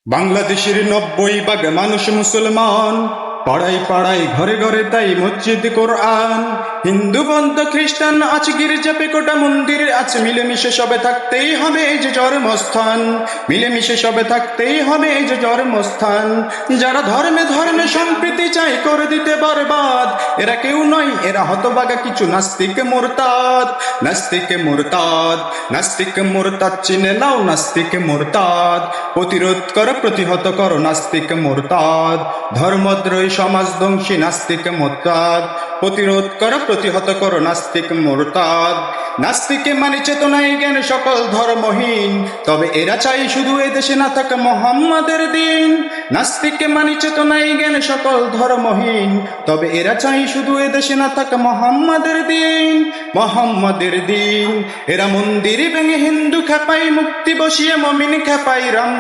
বাংলাদেশের 90% মানুষ মুসলমান, পাড়ায় পাড়ায় ঘরে ঘরে তাই মসজিদ কোরআন। হিন্দু বৌদ্ধ খ্রিস্টান আছে, গির্জা পেকোটা মন্দির আছে, মিলেমিশে সবে থাকতেই হবে এই যে জন্মস্থান। মিলেমিশে সবে থাকতেই হবে এই যে জন্মস্থান। যারা ধর্মে ধর্মে সম্প্রীতি চাই করে দিতে বরবাদ, এরা কেউ নয়, এরা হতভাগা কিছু নাস্তিক মুরতাদ। নাস্তিক মুরতাদ, নাস্তিক মুরতাদ চিনে নাও, নাস্তিক মুরতাদ। প্রতিরোধ করো, প্রতিহত করো নাস্তিক মুরতাদ। ধর্মদ্রোহী সমাজধ্বংসী নাস্তিক মুরতাদ। প্রতিরোধ করো, প্রতিহত করো নাস্তিক মুরতাদ। নাস্তিকে মানে চেতনায় জ্ঞান সকল ধর্মহীন, তবে এরা চাই শুধু এদেশে না থাকে মোহাম্মদের দিন। নাস্তিকে মানে চেতনায় জ্ঞান সকল ধর্মহীন, তবে এরা চাই শুধু এদেশে না থাকে মোহাম্মদের দিন। মোহাম্মদের দিন। এরা মন্দির ভেঙে হিন্দু খেপাই, মুক্তি বসিয়ে মমিন খেপাই, রাম